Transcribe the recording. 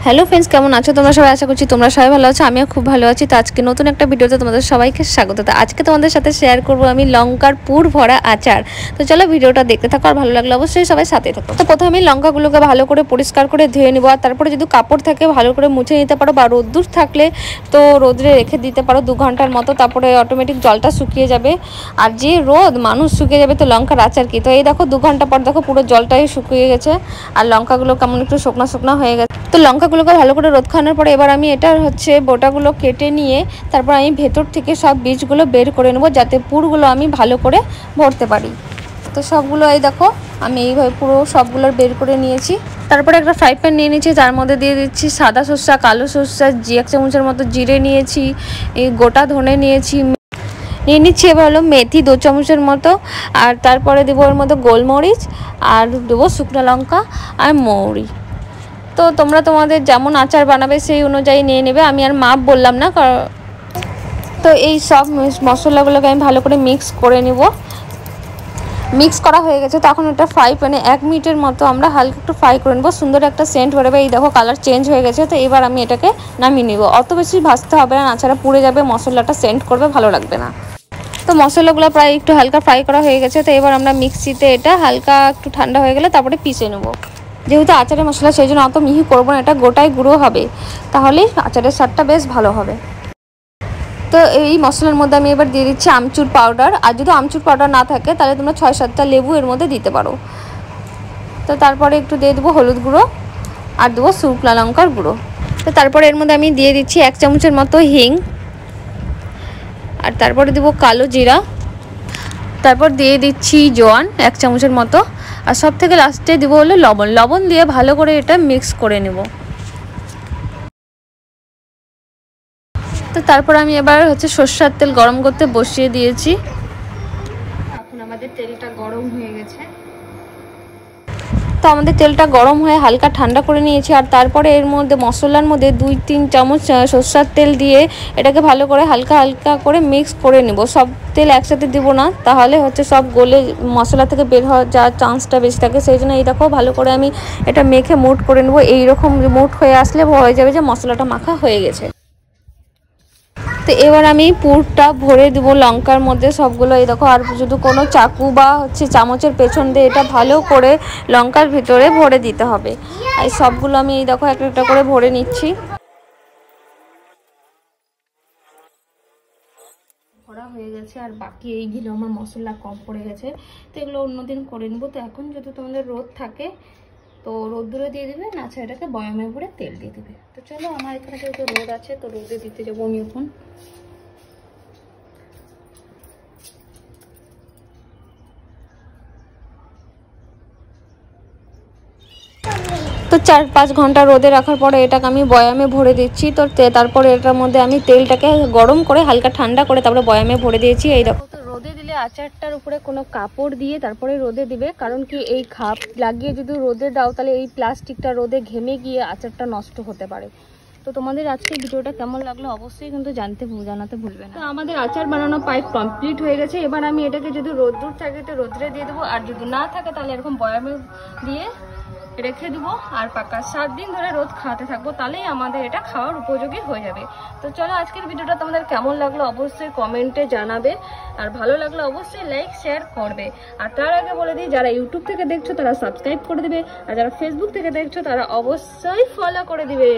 Hello friends, কেমন আছো তোমরা সবাই? আশা করছি তোমরা সবাই ভালো আছো। আমিও খুব ভালো আছি। তো আজকে নতুন একটা ভিডিওতে তোমাদের সবাইকে স্বাগত। তো আজকে তোমাদের সাথে শেয়ার করব আমি লঙ্কার পুর ভরা আচার। তো চলো ভিডিওটা দেখতে থাকো, আর ভালো লাগলে অবশ্যই সবাই সাথে থাকো। তো প্রথমে আমি লঙ্কাগুলোকে ভালো করে পরিষ্কার করে ধুয়ে নিব, আর তারপরে যদি কাপড় থাকে ভালো করে মুছে নিতে পারো, বা রোদ্দুর থাকলে তো রোদে রেখে দিতে পারো 2 ঘন্টার মতো। তারপরে অটোমেটিক জলটা শুকিয়ে যাবে, আর যে রোদ মানুষ শুকিয়ে যাবে তো লঙ্কার আচার কি। তো এই দেখো 2 ঘন্টা পর দেখো পুরো জলটাই শুকিয়ে গেছে, আর লঙ্কাগুলো কেমন একটু শুকনা শুকনা হয়ে গেছে। তো লঙ্কাগুলোকে ভালো করে রোদ খাওয়ানোর পরে এবার আমি এটার বোটাগুলো কেটে নিয়ে তারপর আমি ভেতর থেকে সব বীজগুলো বের করে নেব, যাতে পুরগুলো আমি ভালো করে ভরতে পারি। তো সবগুলো এই দেখো আমি এইভাবে পুরো সবগুলো বের করে নিয়েছি। তারপরে একটা ফ্রাই প্যান নিয়ে নিয়েছি, যার মধ্যে দিয়ে দিচ্ছি সাদা সর্ষা, কালো সর্ষা, 1 চামচের মতো জিরে নিয়েছি, এই গোটা ধনে নিয়েছি, নিয়ে নিচ্ছি এবার হলো মেথি 2 চামচের মতো, আর তারপরে দেবো ওর মধ্যে গোলমরিচ, আর দেবো শুকনো লঙ্কা আর মৌরি। তো তোমরা তোমাদের যেমন আচার বানাবে সেই অনুযায়ী নিয়ে নেবে, আমি আর মাপ বললাম না। তো এই সব মশলাগুলোকে আমি ভালো করে মিক্স করে নেব। মিক্স করা হয়ে গেছে, তো এখন এটা ফ্রাই প্যানে 1 মিনিটের মতো আমরা হালকা একটু ফ্রাই করে নেবো। সুন্দর একটা সেন্ট বেরোবে। এই দেখো কালার চেঞ্জ হয়ে গেছে। তো এবার আমি এটাকে নামিয়ে নিব। অত বেশি ভাজতে হবে না, আচারা পুড়ে যাবে, মশলাটা সেন্ট করবে, ভালো লাগবে না। তো মশলাগুলো প্রায় একটু হালকা ফ্রাই করা হয়ে গেছে। তো এবার আমরা মিক্সিতে এটা হালকা একটু ঠান্ডা হয়ে গেলে তারপরে পিষে নেব। যেহেতু আচারের মশলা সেই জন্য অত মিহি করবো না, এটা গোটাই গুঁড়ো হবে, তাহলেই আচারের স্বাদটা বেশ ভালো হবে। তো এই মশলার মধ্যে আমি এবার দিয়ে দিচ্ছি আমচুর পাউডার, আর যদি আমচুর পাউডার না থাকে তাহলে তোমরা 6-7টা লেবু এর মধ্যে দিতে পারো। তো তারপরে একটু দিয়ে দেবো হলুদ গুঁড়ো, আর দেবো শুকনো লঙ্কার গুঁড়ো। তো তারপরে এর মধ্যে আমি দিয়ে দিচ্ছি 1 চামচের মতো হিং, আর তারপরে দেবো কালো জিরা, তারপর দিয়ে দিচ্ছি জোয়ান 1 চামচের মতো, আর সব থেকে লাস্টে দেবো হলো লবণ দিয়ে ভালো করে এটা মিক্স করে নেব। তো তারপর আমি এবার সরষের তেল গরম করতে বসিয়ে দিয়েছি। এখন আমাদের তেলটা গরম হয়ে গেছে। তো আমাদের তেলটা গরম হয়ে হালকা ঠান্ডা করে নিয়েছি, আর তারপরে এর মধ্যে মশলার মধ্যে 2-3 চামচ সরষের তেল দিয়ে এটাকে ভালো করে হালকা হালকা করে মিক্স করে নেব। সব তেল একসাথে দিব না, তাহলে সব গলে মশলা থেকে বের হওয়ার যাওয়ার চান্সটা বেশি থাকে। সেই জন্য এই দেখো ভালো করে আমি এটা মেখে মুট করে নেব। এইরকম মুট হয়ে আসলে হয়ে যাবে যে মশলাটা মাখা হয়ে গেছে। তো এবার আমি পুরটা ভরে দেবো লঙ্কার মধ্যে সবগুলো। এই দেখো, আর যদি কোনো চাকু বা চামচের পেছন দিয়ে এটা ভালো করে লঙ্কার ভিতরে ভরে দিতে হবে। আর সবগুলো আমি এই দেখো একটা একটা করে ভরে নিচ্ছি। ভরা হয়ে গেছে, আর বাকি এইগুলো আমার মশলা কম পড়ে গেছে, তো এগুলো অন্যদিন করে নেবো। তো এখন যদি তোমাদের রোদ থাকে তো রোদ্দুরে দিয়ে দেবে, না এটাকে বয়ামে ভরে তেল দিয়ে দেবে। তো চলো, আমার এখানে যেহেতু রোদ আছে তো রোদে দিতে যাবো আমি এখন। তো 4-5 ঘন্টা রোদে রাখার পরে এটাকে আমি বয়ামে ভরে দিচ্ছি। তো তারপরে এটার মধ্যে আমি তেলটাকে গরম করে হালকা ঠান্ডা করে তারপরে বয়ামে ভরে দিয়েছি। এই দেখো, তো রোদে দিলে আচারটার উপরে কোনো কাপড় দিয়ে তারপরে রোদে দিবে, কারণ কি এই খাপ লাগিয়ে যদি রোদে দাও তাহলে এই প্লাস্টিকটা রোদে ঘেমে গিয়ে আচারটা নষ্ট হতে পারে। তো তোমাদের আজকে ভিডিওটা কেমন লাগলো অবশ্যই কিন্তু জানাতে ভুলবে না। তো আমাদের আচার বানানো পাইপ কমপ্লিট হয়ে গেছে। এবার আমি এটাকে যদি রোদ্দুর থাকে তো রোদ্রে দিয়ে দেবো, আর যদি না থাকে তাহলে এরকম বয়ামে দিয়ে রেখে দেবো, আর পাকা 7 দিন ধরে রোদ খাওয়াতে থাকবো, তাহলেই আমাদের এটা খাওয়ার উপযোগী হয়ে যাবে। তো চলো, আজকের ভিডিওটা তোমাদের কেমন লাগলো অবশ্যই কমেন্টে জানাবে, আর ভালো লাগলো অবশ্যই লাইক শেয়ার করবে। আর তার আগে বলে দিই, যারা ইউটিউব থেকে দেখছো তারা সাবস্ক্রাইব করে দিবে, আর যারা ফেসবুক থেকে দেখছো তারা অবশ্যই ফলো করে দিবে।